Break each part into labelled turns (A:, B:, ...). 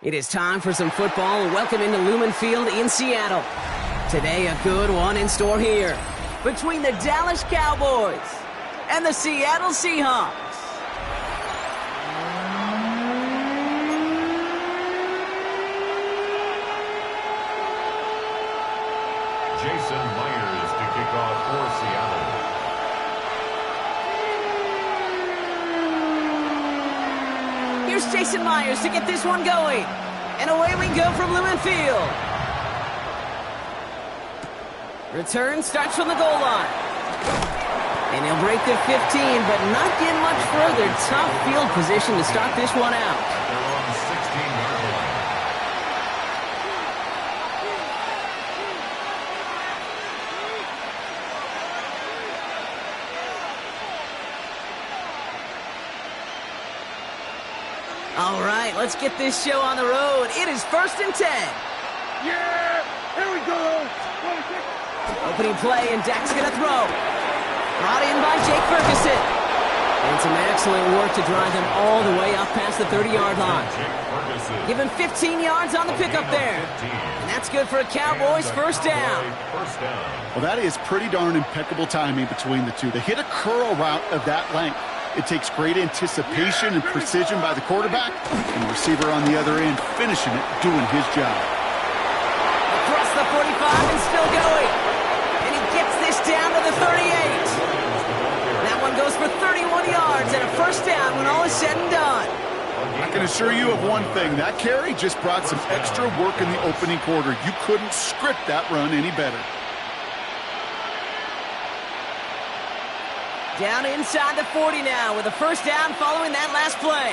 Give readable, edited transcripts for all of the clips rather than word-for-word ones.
A: It is time for some football. Welcome into Lumen Field in Seattle. Today, a good one in store here between the Dallas Cowboys and the Seattle Seahawks.
B: Jason Myers to kick off for Seattle.
A: Here's Jason Myers to get this one going. And away we go from Lumen Field. Return starts from the goal line. And he'll break the 15, but not get much further. Tough field position to start this one out.
B: They're on the 16-yard line.
A: All right, let's get this show on the road. It is 1st and 10.
C: Yeah, here we go.
A: Opening play, and Dak's going to throw. Brought in by Jake Ferguson. And some excellent work to drive him all the way up past the 30-yard line. Give him 15 yards on the pickup there. And that's good for a Cowboys first down.
D: Well, that is pretty darn impeccable timing between the two. They hit a curl route of that length. It takes great anticipation and precision by the quarterback, and the receiver on the other end finishing it, doing his job.
A: Across the 45 and still going. And he gets this down to the 38. That one goes for 31 yards and a first down when all is said and done.
D: I can assure you of one thing. That carry just brought some extra work in the opening quarter. You couldn't script that run any better.
A: Down inside the 40 now with a first down following that last play.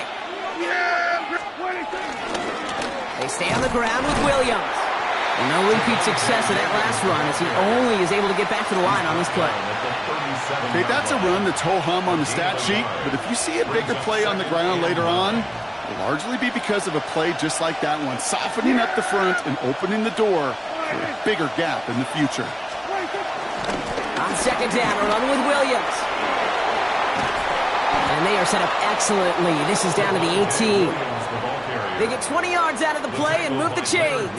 A: They stay on the ground with Williams. And no repeat success of that last run as he only is able to get back to the line on this play.
D: Okay, that's a run that's ho-hum on the stat sheet, but if you see a bigger play on the ground later on, it'll largely be because of a play just like that one, softening up the front and opening the door for a bigger gap in the future.
A: On second down, a run with Williams. And they are set up excellently. This is down to the 18. They get 20 yards out of the play and move the chains.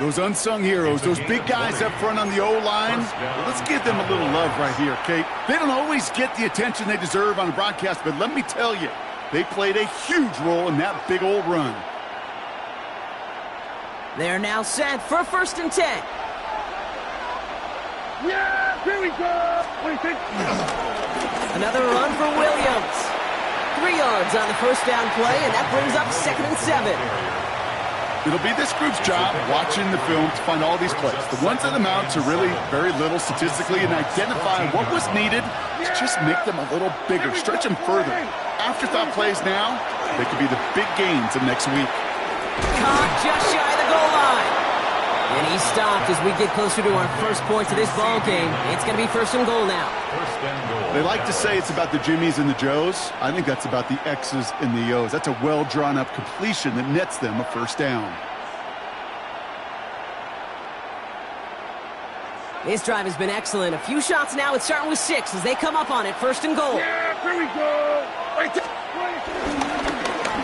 D: Those unsung heroes, those big guys up front on the O-line, well, let's give them a little love right here, okay? They don't always get the attention they deserve on the broadcast, but let me tell you, they played a huge role in that big old run.
A: They're now set for 1st and 10.
C: Yeah, here we go. What do you think?
A: Another run for Williams. 3 yards on the first down play, and that brings up 2nd and 7.
D: It'll be this group's job watching the film to find all these plays, the ones that amount to really very little statistically, and identify what was needed to just make them a little bigger, stretch them further. Afterthought plays now, they could be the big gains of next week.
A: Caught just shy of the goal line. And he stopped as we get closer to our first points of this ball game. It's going to be 1st and goal now.
D: They like to say it's about the Jimmies and the Joes. I think that's about the X's and the O's. That's a well-drawn-up completion that nets them a first down.
A: This drive has been excellent. A few shots now. It's starting with 6 as they come up on it. 1st and goal.
C: Yeah, here we go.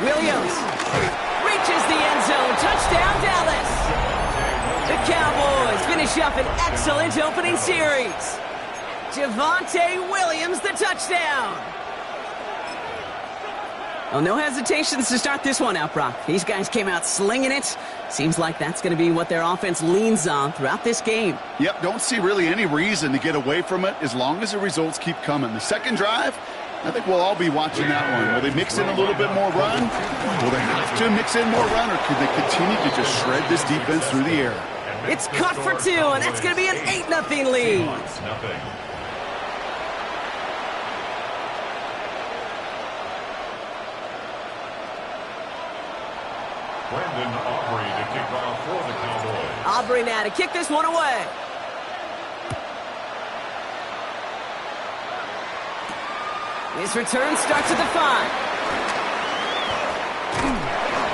A: Williams reaches the end zone. Touchdown, Dallas. The Cowboys finish up an excellent opening series. Javonte Williams, the touchdown. Well, no hesitations to start this one out, Brock. These guys came out slinging it. Seems like that's going to be what their offense leans on throughout this game.
D: Yep, don't see really any reason to get away from it as long as the results keep coming. The second drive, I think we'll all be watching that one. Will they mix in a little bit more run? Will they have to mix in more run, or could they continue to just shred this defense through the air?
A: It's cut for 2, and that's going to be an 8-0 lead.
B: Brandon Aubrey to kick off for the Cowboys.
A: Aubrey now to kick this one away. This return starts at the 5.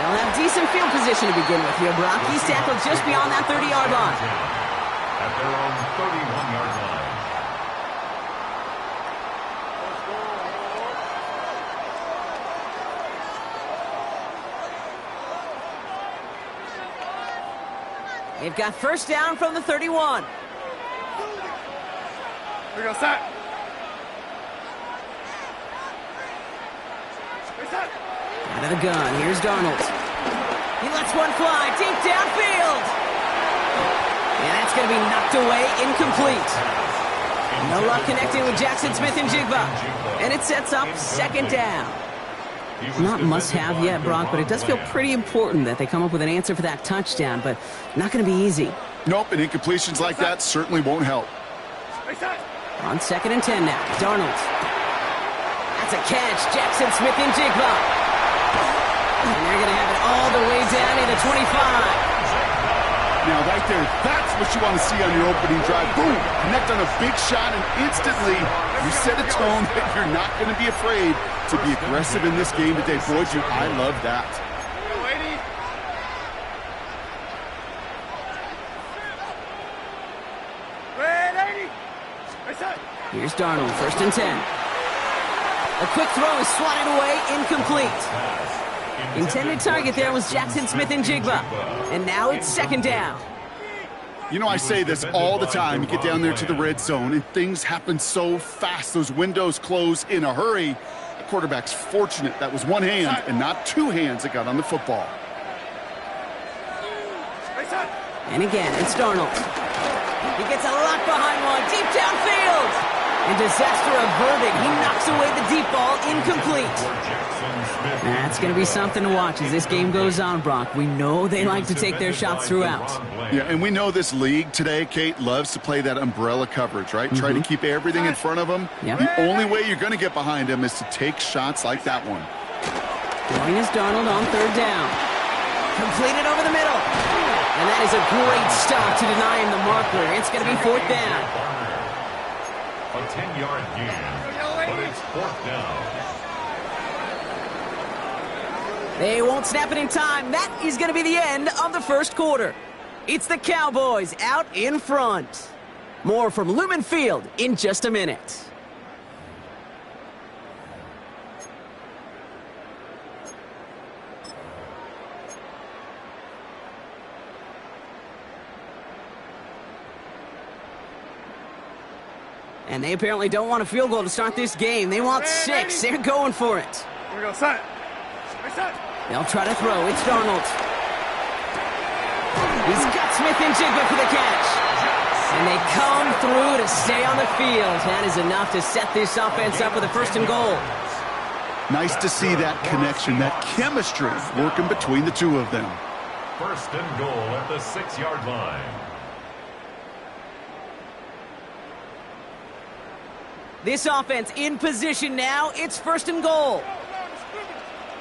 A: They'll have decent field position to begin with here, Brock. He's tackled just beyond that 30-yard line.
B: At their own 31-yard line.
A: They've got first down from the 31.
C: We go set.
A: Out of the gun, here's Darnold. He lets one fly deep downfield. And that's going to be knocked away, incomplete. No luck connecting with Jackson Smith and Jigba. And it sets up second down. Not must-have yet, Brock, but it does feel pretty important that they come up with an answer for that touchdown, but not going to be easy.
D: Nope, and incompletions like that certainly won't help.
A: On 2nd and 10 now, Darnold. That's a catch, Jackson Smith and Jigba. And they're going to have it all the way down to the 25.
D: Now, right there, that's what you want to see on your opening drive. Boom! Connect on a big shot, and instantly you set a tone that you're not going to be afraid to be aggressive in this game today. Boy, I love that.
A: Here's Darnold, 1st and 10. A quick throw is swatted away, incomplete. Intended target there was Jackson Smith and Jigba. And now it's 2nd down.
D: You know, I say this all the time. You get down there to the red zone, and things happen so fast. Those windows close in a hurry. The quarterback's fortunate that was one hand and not two hands that got on the football.
A: And again, it's Darnold. He gets a lot behind one, deep downfield. And disaster averted. He knocks away the deep ball, incomplete. That's going to be something to watch as this game goes on, Brock. We know they like to take their shots throughout.
D: Yeah, and we know this league today, Kate, loves to play that umbrella coverage, right? Try to keep everything in front of them.
A: Yep.
D: The only way you're going to get behind them is to take shots like that one.
A: Going is Darnold on 3rd down. Completed over the middle. And that is a great stop to deny him the marker. It's going to be 4th down.
B: A 10-yard gain, but it's 4th down.
A: They won't snap it in time. That is going to be the end of the first quarter. It's the Cowboys out in front. More from Lumen Field in just a minute. And they apparently don't want a field goal to start this game. They want 6. They're going for it.
C: We go set.
A: They'll try to throw. It's Darnold. He's got Smith and Jigba for the catch. And they come through to stay on the field. That is enough to set this offense up with a 1st and goal.
D: Nice to see that connection, that chemistry working between the two of them.
B: 1st and goal at the 6-yard line.
A: This offense in position now. It's 1st and goal.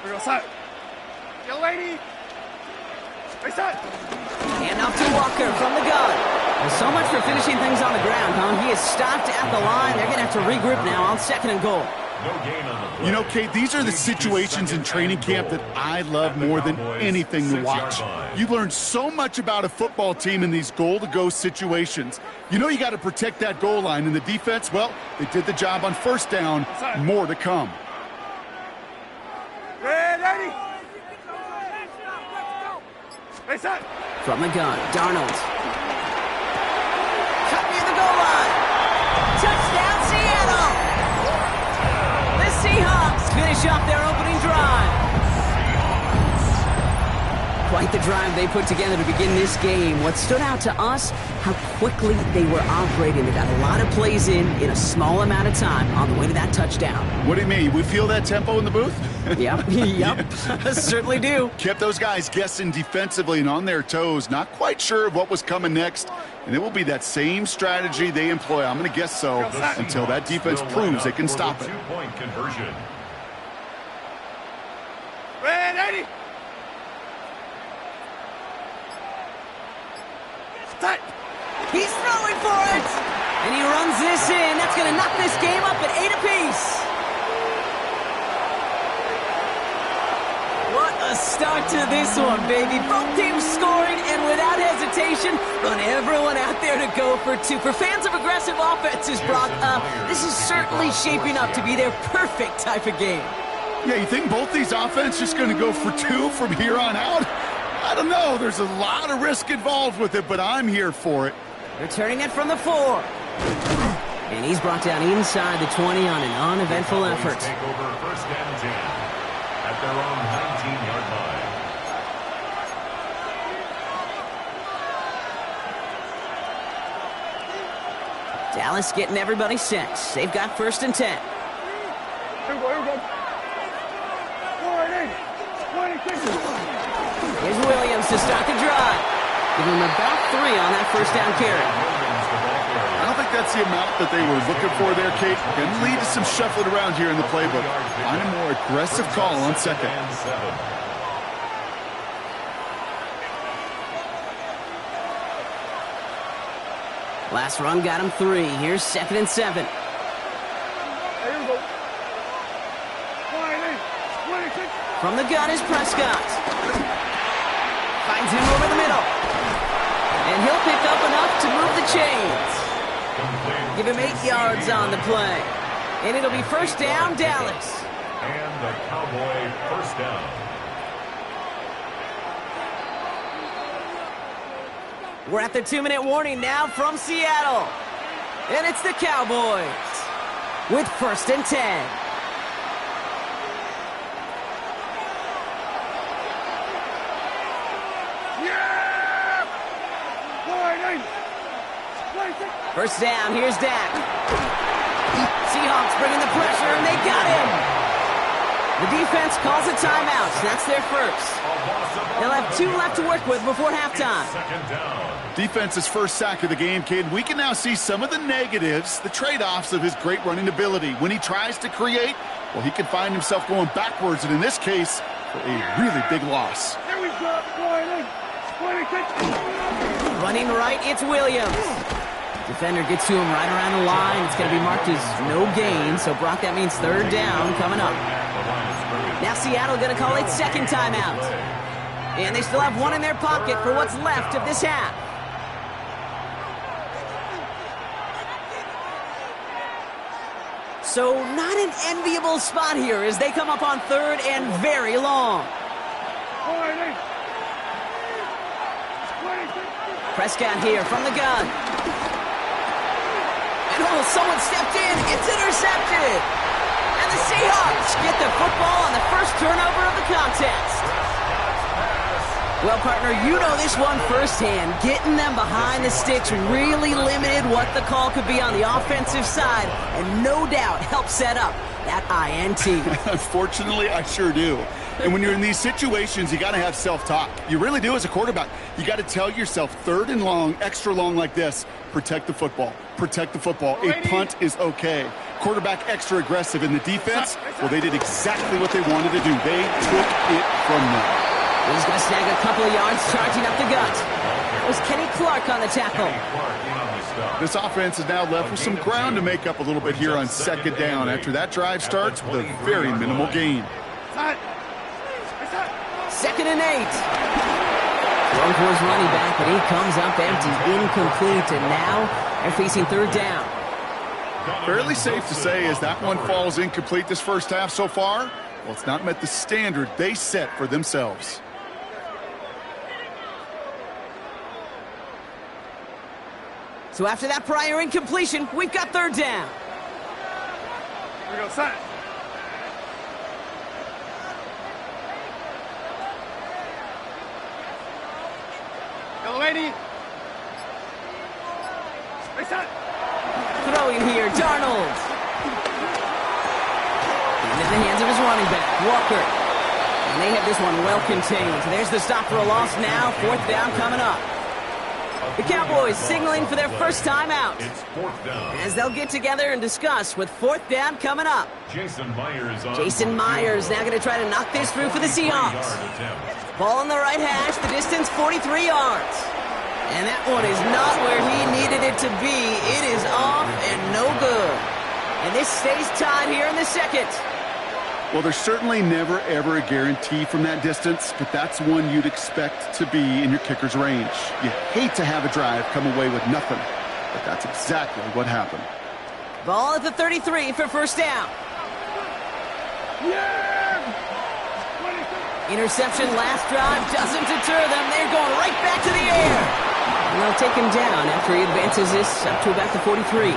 C: We go set. Yo, lady. We set.
A: And off to Walker from the gun. Well, so much for finishing things on the ground, huh? He is stopped at the line. They're going to have to regroup now on 2nd and goal.
B: No gain on the play.
D: You know, Kate, these are the situations in training camp that I love more than anything to watch. You learn so much about a football team in these goal-to-go situations. You know you got to protect that goal line, and the defense, well, they did the job on 1st down. More to come.
C: Ready.
A: From the gun, Darnold. Cut near the goal line. Touchdown, Seattle! The Seahawks finish off their opening drive. Quite the drive they put together to begin this game. What stood out to us, how quickly they were operating. They got a lot of plays in a small amount of time on the way to that touchdown.
D: What do you mean? We feel that tempo in the booth?
A: Yep. Certainly do.
D: Kept those guys guessing defensively and on their toes, not quite sure of what was coming next. And it will be that same strategy they employ, I'm going to guess so, until that defense proves they can stop it.
B: 2-point conversion.
C: Ready.
A: He's throwing for it! And he runs this in. That's going to knock this game up at 8 apiece. What a start to this one, baby. Both teams scoring, and without hesitation, run everyone out there to go for 2. For fans of aggressive offenses, Brock, this is certainly shaping up to be their perfect type of game.
D: Yeah, you think both these offenses just going to go for 2 from here on out? I don't know. There's a lot of risk involved with it, but I'm here for it.
A: Returning it from the 4. And he's brought down inside the 20 on an uneventful effort.
B: Take over first and 10 at their own 19-yard line.
A: Dallas getting everybody set. They've got first and 10.
C: Here we go. 26.
A: Here's Williams to start the drive. Give him about 3 on that first down carry.
D: I don't think that's the amount that they were looking for there, Kate. Can lead to some shuffling around here in the playbook. Find a more aggressive call on second.
A: Last run got him 3. Here's second and 7.
C: Here we go. 26.
A: From the gun is Prescott. Finds him over the middle. And he'll pick up enough to move the chains. Give him 8 yards on the play. And it'll be first down, Dallas.
B: And the Cowboy first down.
A: We're at the 2-minute warning now from Seattle. And it's the Cowboys with first and 10.
C: Yeah! 26.
A: First down, here's Dak. Seahawks bringing the pressure, and they got him. The defense calls a timeout. That's their first. They'll have 2 left to work with before halftime.
B: Second down.
D: Defense's first sack of the game, kid. We can now see some of the negatives, the trade-offs of his great running ability. When he tries to create, well, he can find himself going backwards, and in this case, for a really big loss.
C: Here we go. 26.
A: Running right, it's Williams. Defender gets to him right around the line. It's going to be marked as no gain, so Brock, that means third down coming up. Now Seattle going to call it second timeout. And they still have 1 in their pocket for what's left of this half. So not an enviable spot here as they come up on third and very long.
C: 26.
A: Prescott here from the gun. And oh, someone stepped in. It's intercepted. And the Seahawks get the football on the first turnover of the contest. Well, partner, you know this one firsthand. Getting them behind the sticks really limited what the call could be on the offensive side, and no doubt helped set up that INT.
D: Unfortunately, I sure do. And when you're in these situations, you got to have self-talk. You really do as a quarterback. You got to tell yourself, third and long, extra long like this, protect the football. Protect the football. A punt is okay. Quarterback extra aggressive in the defense, well, they did exactly what they wanted to do. They took it from them.
A: He's going to snag a couple of yards, charging up the gut. It was Kenny Clark on the tackle.
D: This offense is now left with some ground to make up a little bit here on second down after that drive starts with a very minimal gain.
A: Second and 8. Going for his running back, but he comes up empty, incomplete, and now they're facing third down.
D: Fairly safe to say as that one falls incomplete this first half so far, well, it's not met the standard they set for themselves.
A: So after that prior incompletion, we've got third down.
C: Here we go, set. Yellow 80. Hey, set.
A: Throwing here, Darnold. Into the hands of his running back, Walker. And they have this one well contained. There's the stop for a loss now. Fourth down coming up. The Cowboys signaling for their first time out.
B: It's fourth down.
A: As they'll get together and discuss with fourth down coming up.
B: Jason Myers on.
A: Jason Myers now going to try to knock this through for the Seahawks. Ball on the right hash, the distance 43 yards. And that one is not where he needed it to be. It is off and no good. And this stays tied here in the second.
D: Well, there's certainly never, ever a guarantee from that distance, but that's one you'd expect to be in your kicker's range. You hate to have a drive come away with nothing, but that's exactly what happened.
A: Ball at the 33 for first down.
C: Yeah!
A: Interception last drive doesn't deter them. They're going right back to the air. And they'll take him down after he advances this up to about the 43.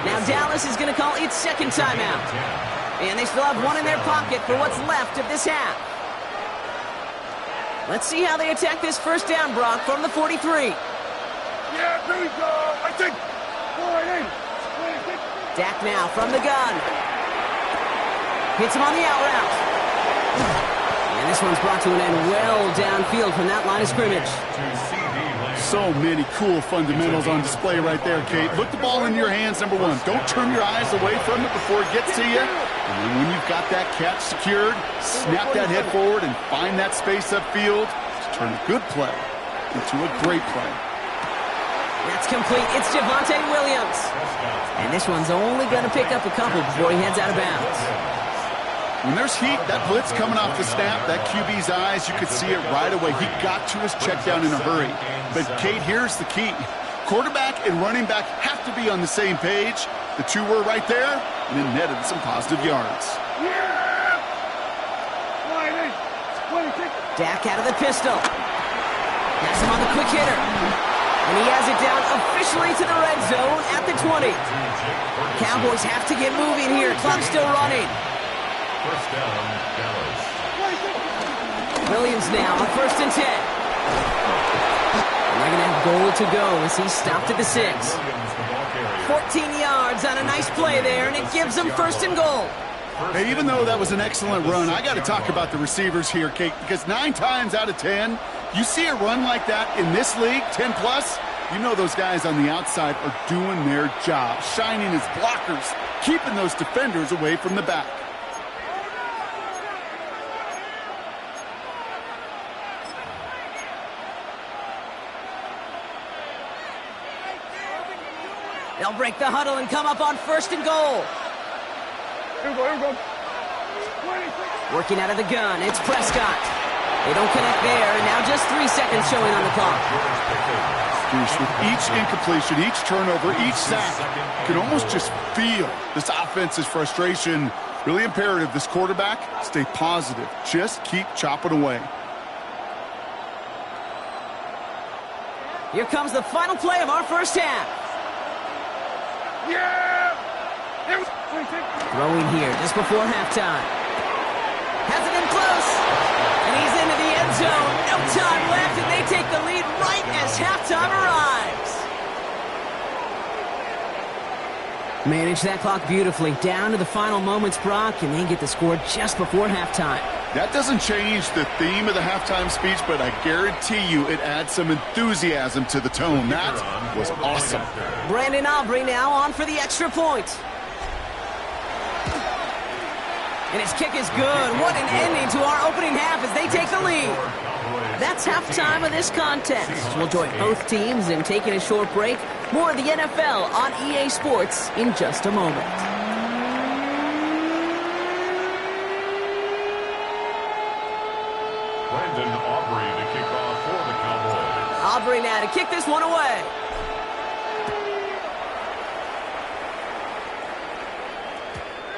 A: Now Dallas is going to call its second timeout. And they still have one in their pocket for what's left of this half. Let's see how they attack this first down, Brock, from the 43.
C: Yeah, here we go. I think.
A: Dak now from the gun. Hits him on the out route. And this one's brought to an end well downfield from that line of scrimmage.
D: So many cool fundamentals on display right there, Kate. Look the ball into your hands, number one. Don't turn your eyes away from it before it gets to you. And then when you've got that catch secured, snap that head forward and find that space upfield to turn a good play into a great play.
A: That's complete. It's Javonte Williams. And this one's only going to pick up a couple before he heads out of bounds.
D: When there's heat, that blitz coming off the snap, that QB's eyes, you could see it right away. He got to his check down in a hurry. But, Kate, here's the key. Quarterback and running back have to be on the same page. The two were right there, and it netted some positive yards.
A: Dak out of the pistol. Has him on the quick hitter. And he has it down officially to the red zone at the 20. Cowboys have to get moving here. Clock's still running.
B: First down, Dallas.
A: Williams now on 1st and 10. And they're going to have goal to go as he stopped at the 6. 14 yards on a nice play there, and it gives them 1st and goal.
D: Hey, even though that was an excellent run, I got to talk about the receivers here, Kate, because 9 times out of 10, you see a run like that in this league, 10+, you know those guys on the outside are doing their job, shining as blockers, keeping those defenders away from the back.
A: They'll break the huddle and come up on 1st and goal.
C: Here we go.
A: Working out of the gun, it's Prescott. They don't connect there, and now just 3 seconds showing on the clock.
D: Goose, with each incompletion, each turnover, each sack, you can almost just feel this offense's frustration. Really imperative, this quarterback, stay positive. Just keep chopping away.
A: Here comes the final play of our first half.
C: Yeah!
A: Throwing here just before halftime. Has it in close. And he's into the end zone. No time left, and they take the lead right as halftime arrives. Manage that clock beautifully. Down to the final moments, Brock, and they get the score just before halftime.
D: That doesn't change the theme of the halftime speech, but I guarantee you it adds some enthusiasm to the tone. That was awesome.
A: Brandon Aubrey now on for the extra point. And his kick is good. What an ending to our opening half as they take the lead. That's halftime of this contest. We'll join both teams in taking a short break. More of the NFL on EA Sports in just a moment.
B: Brandon Aubrey to kick off for the Cowboys.
A: Aubrey now to kick this one away.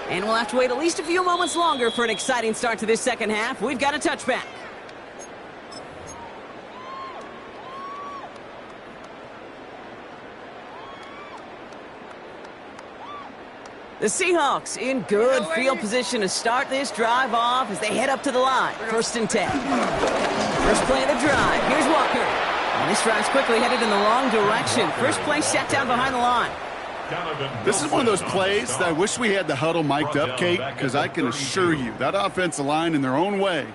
A: And we'll have to wait at least a few moments longer for an exciting start to this second half. We've got a touchback. The Seahawks in good field position to start this drive off as they head up to the line. 1st and 10. First play of the drive. Here's Walker. And this drive's quickly headed in the wrong direction. First play set down behind the line.
D: This is one of those plays that I wish we had the huddle mic'd up, Kate, because I can assure you that offensive line in their own way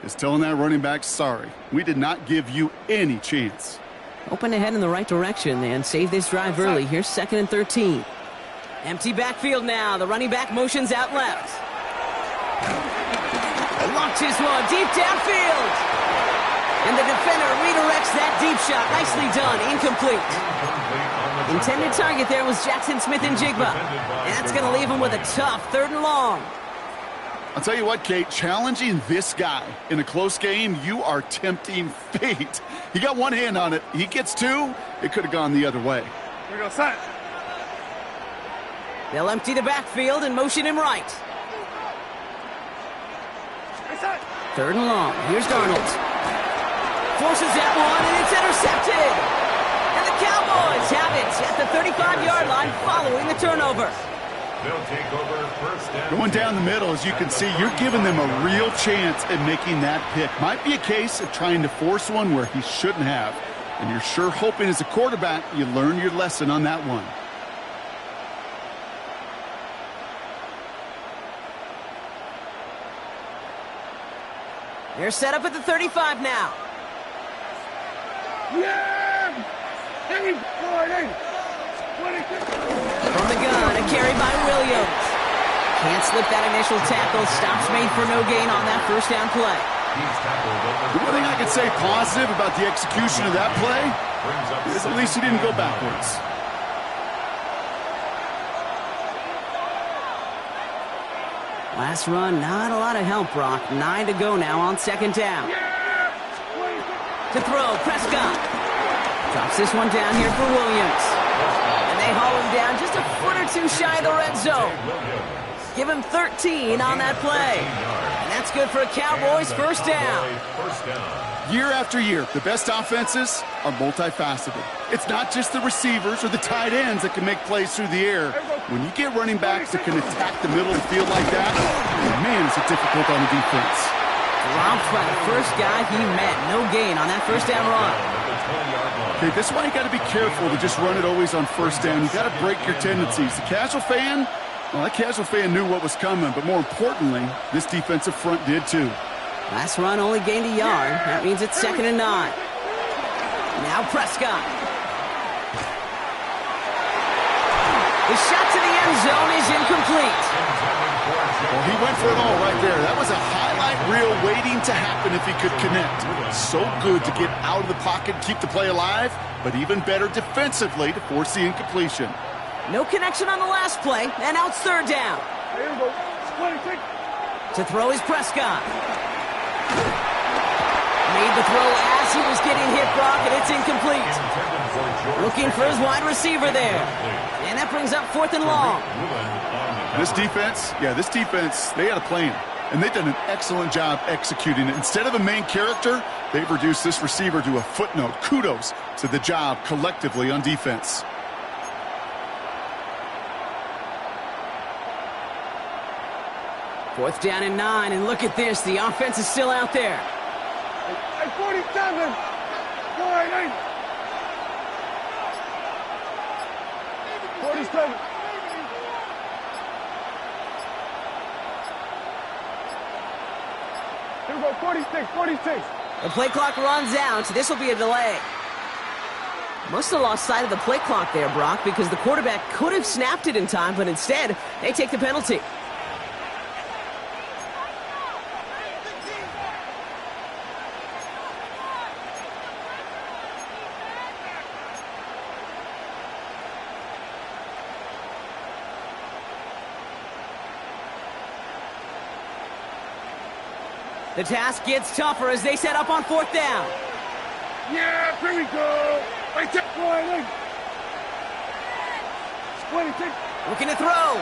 D: is telling that running back, sorry, we did not give you any chance.
A: Open to head in the right direction and save this drive early. Here's 2nd and 13. Empty backfield now. The running back motions out left. Launches one deep downfield. And the defender redirects that deep shot. Nicely done. Incomplete. Intended target there was Jackson Smith-Njigba. And that's going to leave him with a tough 3rd and long.
D: I'll tell you what, Kate, challenging this guy in a close game, you are tempting fate. He got one hand on it. He gets 2. It could have gone the other way.
C: Here we go, son.
A: They'll empty the backfield and motion him right. 3rd and long. Here's Darnold. Forces that one, and it's intercepted. And the Cowboys have it at the 35-yard line following the turnover.
B: They'll take over 1st down.
D: Going down the middle, as you can see, you're giving them a real chance at making that pick. Might be a case of trying to force one where he shouldn't have. And you're sure hoping as a quarterback you learn your lesson on that one.
A: They're set up at the 35 now.
C: Yeah! Hey, boy, hey!
A: From the gun, a carry by Williams. Can't slip that initial tackle. Stops made for no gain on that 1st down play.
D: The one thing I could say positive about the execution of that play is at least he didn't go backwards.
A: Last run, not a lot of help, Brock. 9 to go now on 2nd down. To throw, Prescott. Drops this one down here for Williams. And they haul him down just a foot or two shy of the red zone. Give him 13 on that play. And that's good for a Cowboys 1st down.
D: Year after year, the best offenses are multifaceted. It's not just the receivers or the tight ends that can make plays through the air. When you get running backs that can attack the middle of the field like that, man, is it difficult on the defense.
A: Dropped by the first guy he met. No gain on that 1st down run.
D: Okay, this is why you got to be careful to just run it always on 1st down. You got to break your tendencies. The casual fan, well, that casual fan knew what was coming, but more importantly, this defensive front did too.
A: Last run only gained a yard. That means it's 2nd and 9. Now Prescott. The shot to the end zone is incomplete.
D: Well, he went for it all right there. That was a highlight reel waiting to happen if he could connect. So good to get out of the pocket, keep the play alive, but even better defensively to force the incompletion.
A: No connection on the last play, and now it's 3rd down. To throw is Prescott. Made the throw as he was getting hit, Brock, and it's incomplete. Looking for his wide receiver there. And that brings up 4th and long.
D: This defense, they had a plan. And they've done an excellent job executing it. Instead of a main character, they've reduced this receiver to a footnote. Kudos to the job collectively on defense.
A: Fourth down and 9, and look at this. The offense is still out there.
C: At 47. 47. Here we go, 46.
A: The play clock runs out. This will be a delay. Must have lost sight of the play clock there, Brock, because the quarterback could have snapped it in time, but instead, they take the penalty. The task gets tougher as they set up on 4th down.
C: Yeah, here we go. Right there. 26.
A: Looking to throw.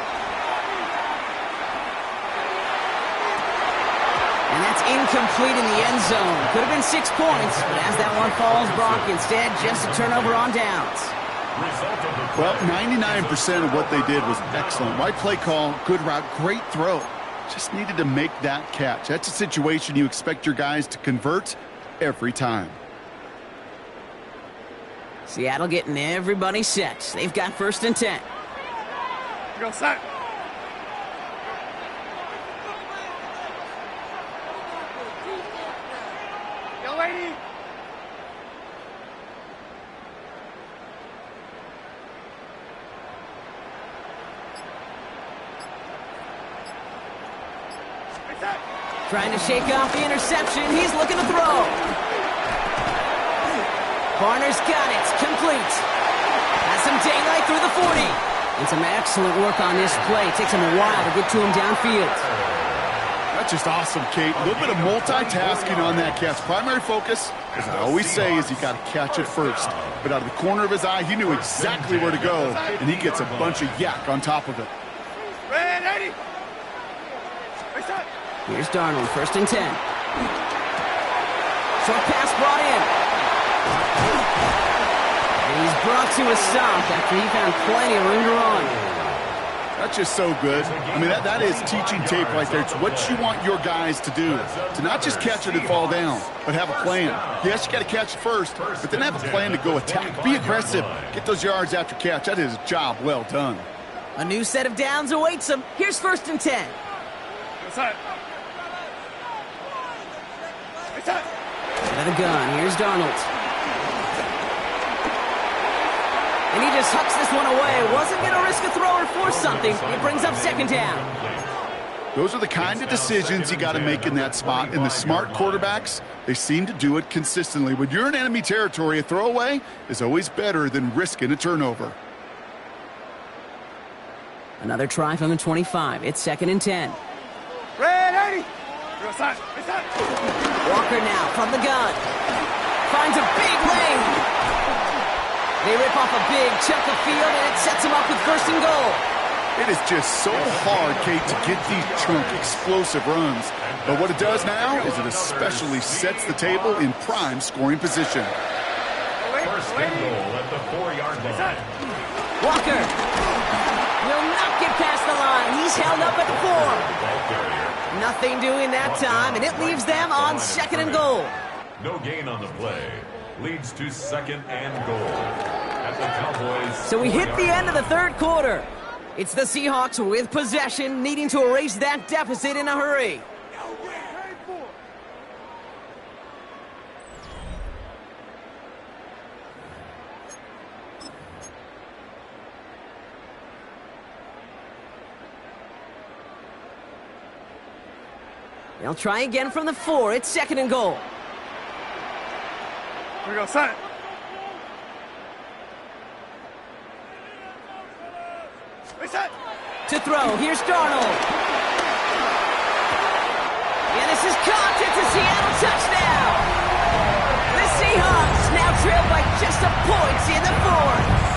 A: And that's incomplete in the end zone. Could have been 6 points, but as that one falls, Brock, instead just a turnover on downs.
D: Well, 99% of what they did was excellent. Right play call, good route, great throw. Just needed to make that catch. That's a situation you expect your guys to convert every time.
A: Seattle getting everybody set. They've got 1st and 10.
C: Go set. Yo, lady.
A: Trying to shake off the interception. He's looking to throw. Barner's got it. Complete. Has some daylight through the 40. And some excellent work on this play. It takes him a while to get to him downfield.
D: That's just awesome, Kate. A little bit of multitasking on that catch. Primary focus, as I always say, is you got to catch it first. But out of the corner of his eye, he knew exactly where to go, and he gets a bunch of yak on top of it.
C: Ready.
A: Here's Darnold, 1st and 10. Short pass brought in. And he's brought to a stop after he found plenty of room to run.
D: That's just so good. I mean, that is teaching tape right there. It's what you want your guys to do. To not just catch it and fall down, but have a plan. Yes, you got to catch it first, but then have a plan to go attack. Be aggressive. Get those yards after catch. That is a job well done.
A: A new set of downs awaits him. Here's 1st and 10. Out of the gun, here's Darnold. And he just hucks this one away. Wasn't going to risk a throw or force something. It brings up 2nd down.
D: Those are the kind of decisions you got to make in that spot. And the smart quarterbacks, they seem to do it consistently. When you're in enemy territory, a throwaway is always better than risking a turnover.
A: Another try from the 25. It's 2nd and 10.
C: Ready!
A: Walker now from the gun. Finds a big lane. They rip off a big chunk of field, and it sets him up with 1st and goal.
D: It is just so hard, Kate, to get these chunk, explosive runs. But what it does now is it especially sets the table in prime scoring position.
B: 1st and goal at the 4-yard line.
A: Walker will not get past the line. He's held up at the 4. Nothing doing that time, and it leaves them on 2nd and goal.
B: No gain on the play. Leads to 2nd and goal at the Cowboys.
A: So we hit the end of the 3rd quarter. It's the Seahawks with possession, needing to erase that deficit in a hurry. They'll try again from the 4. It's 2nd and goal.
C: Here we go, son.
A: To throw, here's Darnold. And this is caught. It's a Seattle touchdown. The Seahawks now trail by just a point in the 4th.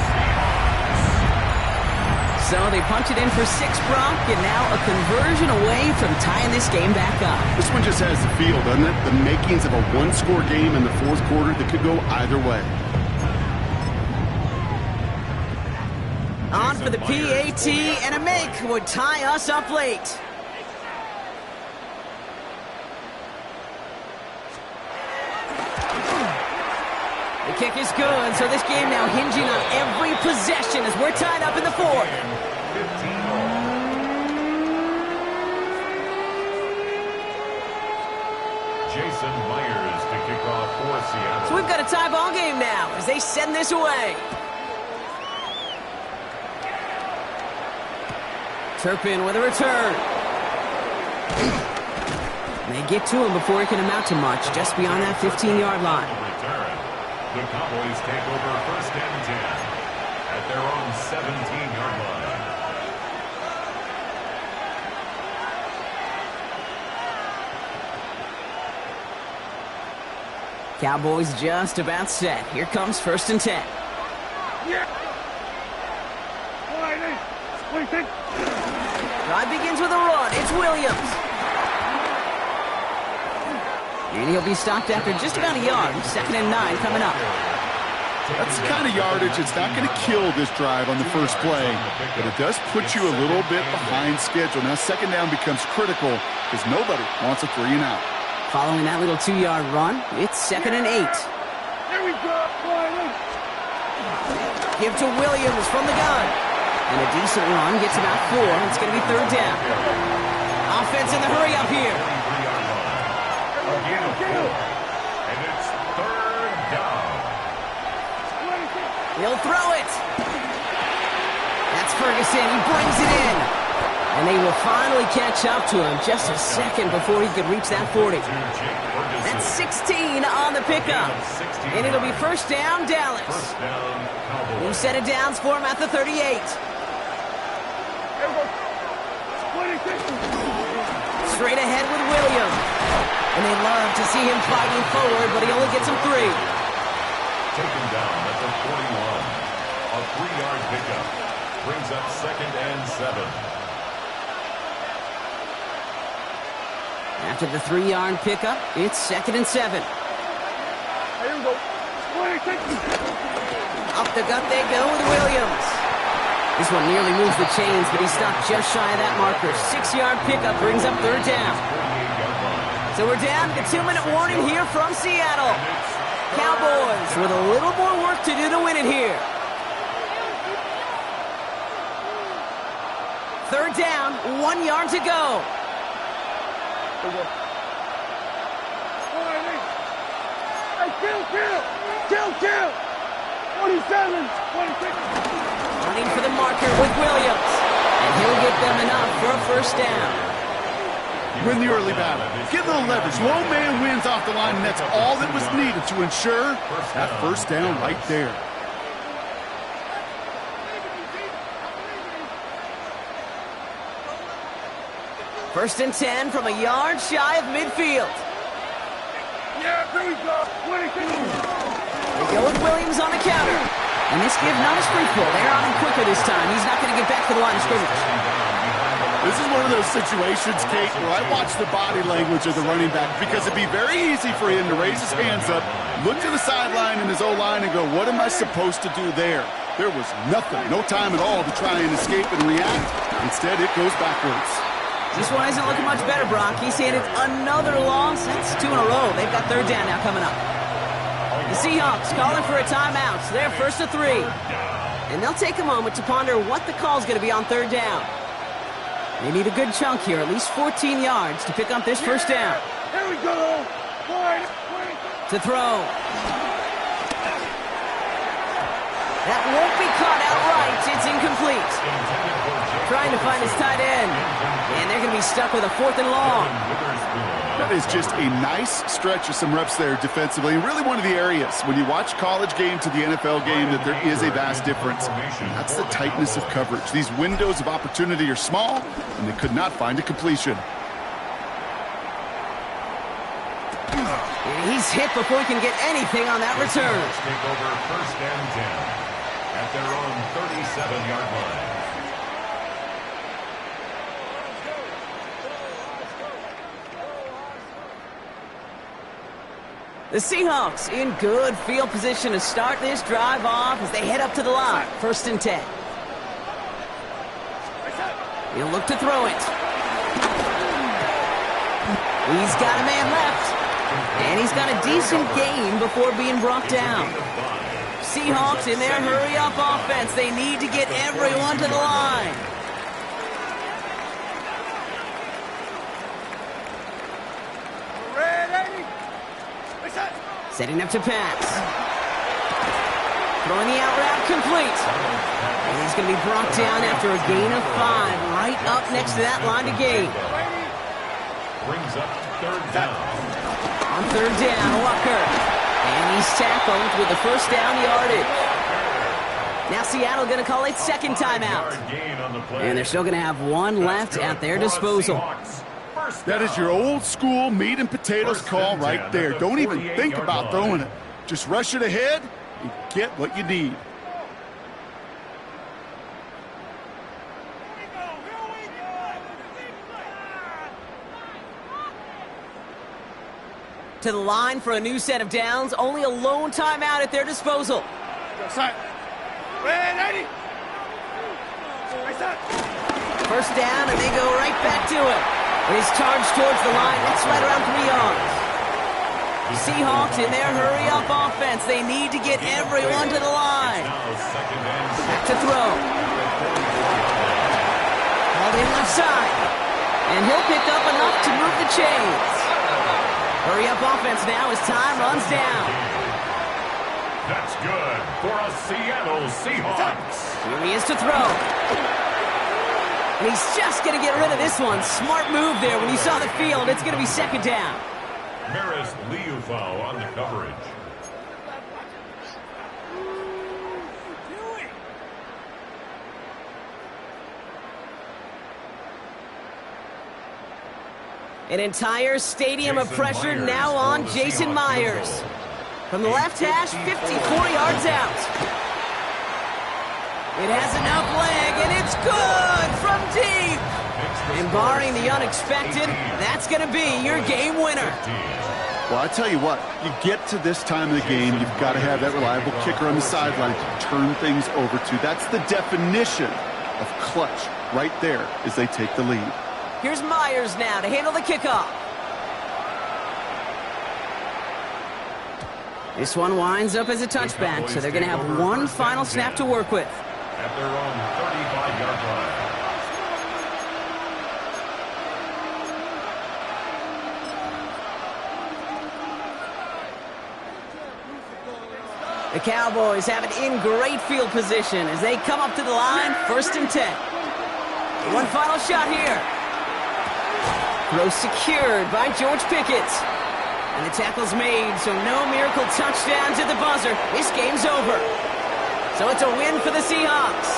A: So they punch it in for 6, Brock, and now a conversion away from tying this game back up.
D: This one just has the feel, doesn't it? The makings of a one-score game in the 4th quarter that could go either way.
A: On for the PAT, and a make would tie us up late. The kick is good, so this game now hinging on every possession as we're tied up in the 4th.
B: Jason Myers to kick off for Seattle.
A: So we've got a tie ball game now as they send this away. Turpin with a return. They get to him before it can amount to much, just beyond that 15-yard line.
B: The Cowboys take over 1st and 10 at their own 17-yard line.
A: Cowboys just about set. Here comes 1st and 10.
C: Yeah.
A: Drive begins with a run. It's Williams. And he'll be stopped after just about a yard. 2nd and 9 coming up.
D: That's the kind of yardage it's not going to kill this drive on the first play, but it does put you a little bit behind schedule. Now 2nd down becomes critical because nobody wants a 3 and out.
A: Following that little 2-yard run, it's 2nd and 8.
C: Here we go.
A: Give to Williams from the gun. And a decent run gets about 4. It's going to be 3rd down. Offense in the hurry up here.
B: And it's 3rd down.
A: He'll throw it. That's Ferguson. He brings it in. And they will finally catch up to him just a second before he could reach that 40. That's 16 on the pickup. And it'll be 1st down, Dallas. New set of downs for him at the 38. Straight ahead with Williams. And they love to see him fighting forward, but he only gets him 3.
B: Taken down at the 41. A 3-yard pickup. Brings up 2nd and 7.
A: After the 3-yard pickup, it's 2nd and 7.
C: Here we go. 26.
A: Up the gut they go with Williams. This one nearly moves the chains, but he stopped just shy of that marker. 6-yard pickup brings up 3rd down. So we're down to the 2-minute warning here from Seattle. Cowboys with a little more work to do to win it here. 3rd down, 1 yard to go.
C: Hey, kill. 27, 26.
A: Running for the marker with Williams. And he'll get them enough for a 1st down.
D: Win the early battle. Get a little leverage. Low man wins off the line, and that's all that was needed to ensure that 1st down right there.
A: First and 10 from a yard shy of midfield.
C: Yeah, here we go. 26.
A: They go with Williams on the counter. And this give not a sprint pull. They're on him quicker this time. He's not going to get back to the line of scrimmage.
D: This is one of those situations, Kate, where I watch the body language of the running back because it'd be very easy for him to raise his hands up, look to the sideline in his O-line and go, what am I supposed to do there? There was nothing, no time at all to try and escape and react. Instead, it goes backwards.
A: This one isn't looking much better, Brock. He's handed another loss. That's 2 in a row. They've got 3rd down now coming up. The Seahawks calling for a timeout. So they're 1st and 3. And they'll take a moment to ponder what the call's going to be on 3rd down. They need a good chunk here, at least 14 yards to pick up this 1st down.
C: Here we go. 1, 20.
A: To throw. That won't be caught outright. It's incomplete. Trying to find his tight end. And they're going to be stuck with a 4th and long.
D: That is just a nice stretch of some reps there defensively. And really one of the areas, when you watch college game to the NFL game, that there is a vast difference. And that's the tightness of coverage. These windows of opportunity are small, and they could not find a completion.
A: And he's hit before he can get anything on that return.
B: Take over 1st and 10 at their own 37-yard line.
A: The Seahawks in good field position to start this drive off as they head up to the line. 1st and 10. He'll look to throw it. He's got a man left. And he's got a decent gain before being brought down. Seahawks in their hurry-up offense. They need to get everyone to the line. Setting up to pass. Throwing the out route complete. And he's going to be brought down after a gain of 5, right up next to that line to gain.
B: Brings up 3rd down.
A: On 3rd down, Walker. And he's tackled with the 1st down yardage. Now Seattle going to call it 2nd timeout. And they're still going to have 1 left at their disposal.
D: That is your old school meat and potatoes call right there. Don't even think about throwing it. Just rush it ahead and get what you need.
A: To the line for a new set of downs. Only a lone timeout at their disposal. First down, and they go right back to it. And he's charged towards the line. It's right around 3 yards. The Seahawks in their hurry-up offense. They need to get everyone to the line. Back to throw. Called in left side. And he'll pick up enough to move the chains. Hurry-up offense now as time runs down.
B: That's good for a Seattle Seahawks.
A: Here he is to throw. And he's just going to get rid of this one. Smart move there. When you saw the field, it's going to be 2nd down.
B: Maris Liufau on the coverage.
A: An entire stadium of pressure now on Jason Myers. From the left hash, 54 yards out. It has enough leg, and it's good from deep. And barring the unexpected, that's going to be your game winner.
D: Well, I tell you what, you get to this time of the game, you've got to have that reliable kicker on the sideline to turn things over to. That's the definition of clutch right there as they take the lead.
A: Here's Myers now to handle the kickoff. This one winds up as a touchback, so they're going to have one final snap to work with.
B: At their own 35-yard line.
A: The Cowboys have it in great field position as they come up to the line, 1st and 10. One final shot here. Throw secured by George Pickett. And the tackle's made, so no miracle touchdown to the buzzer. This game's over. So it's a win for the Seahawks.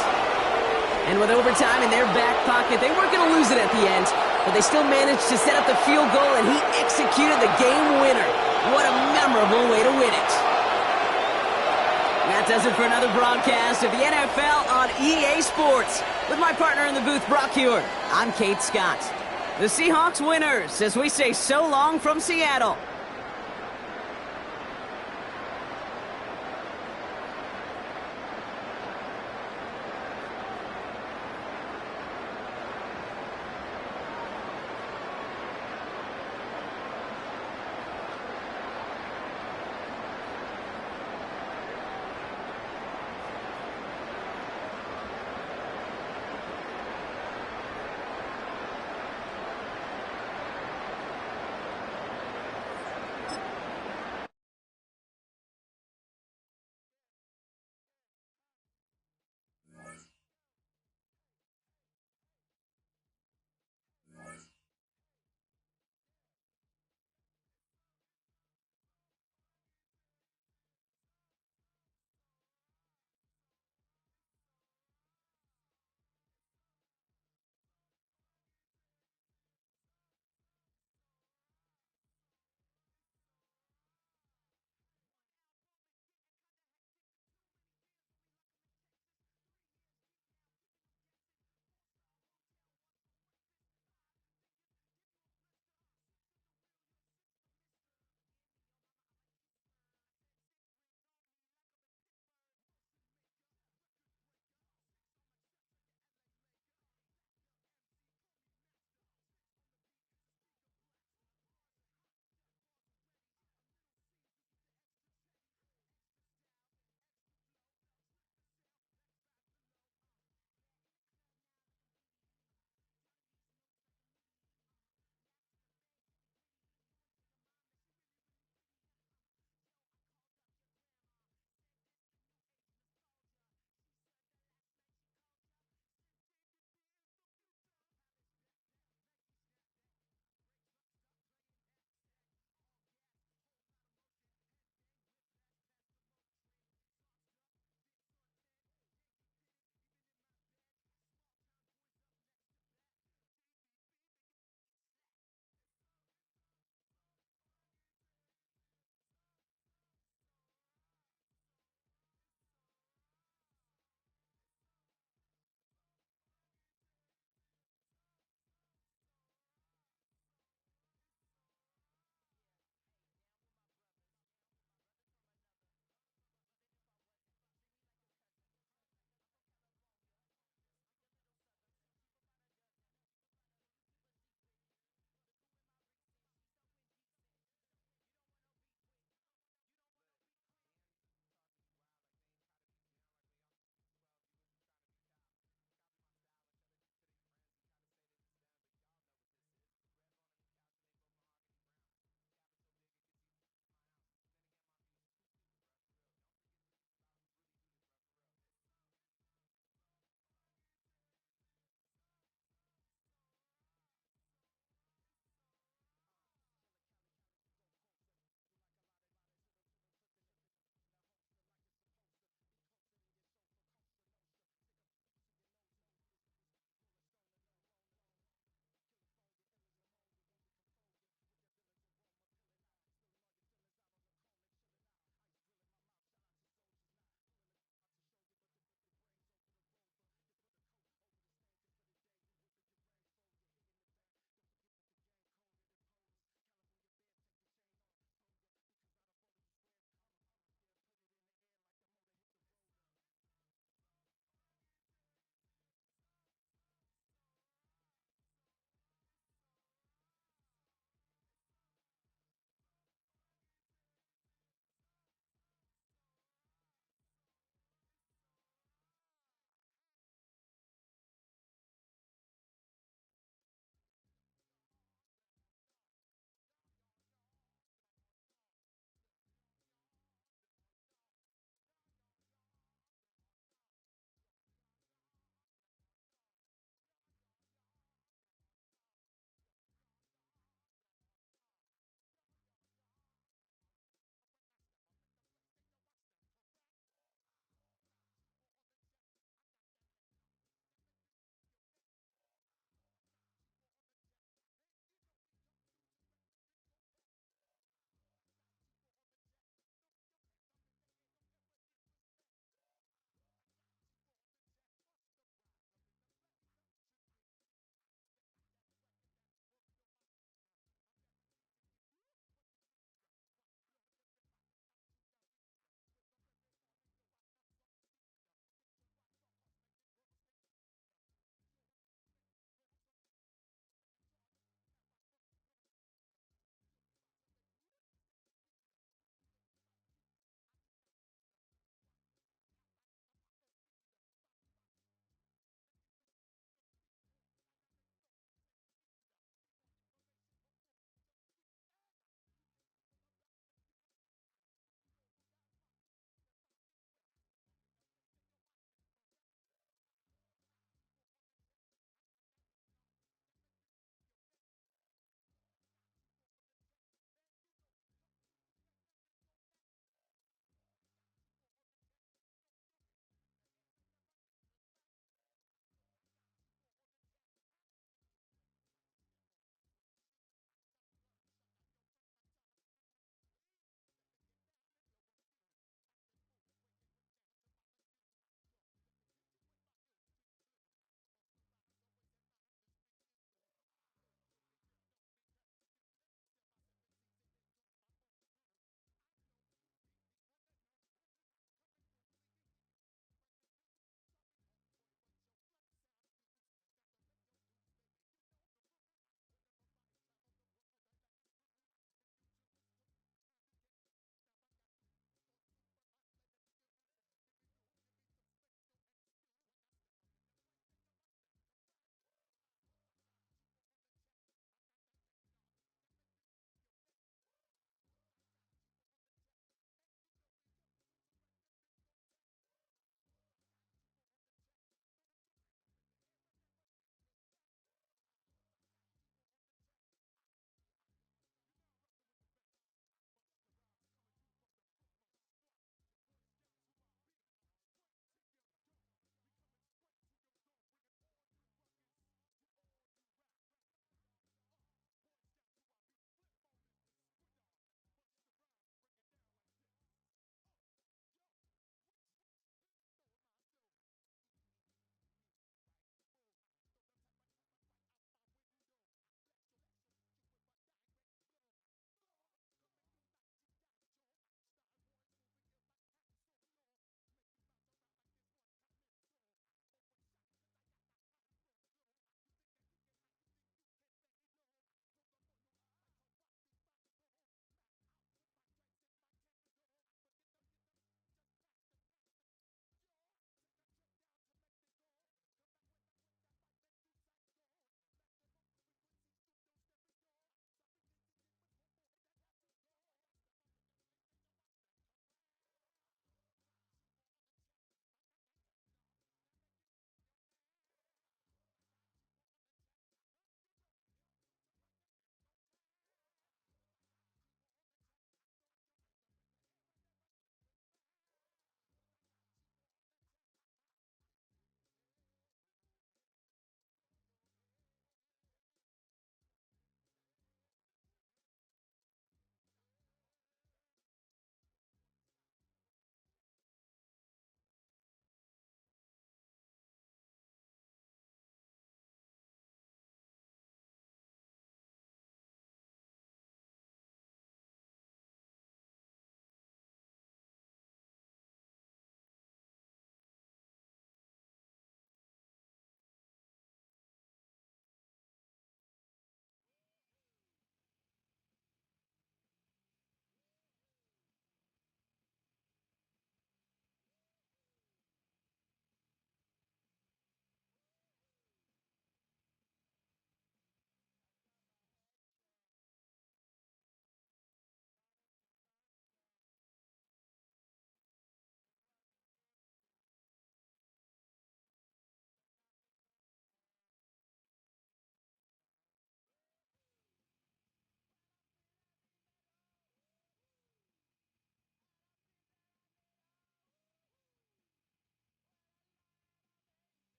A: And with overtime in their back pocket, they weren't going to lose it at the end, but they still managed to set up the field goal, and he executed the game winner. What a memorable way to win it. That does it for another broadcast of the NFL on EA Sports. With my partner in the booth, Brock Hewitt, I'm Kate Scott. The Seahawks winners, as we say so long from Seattle.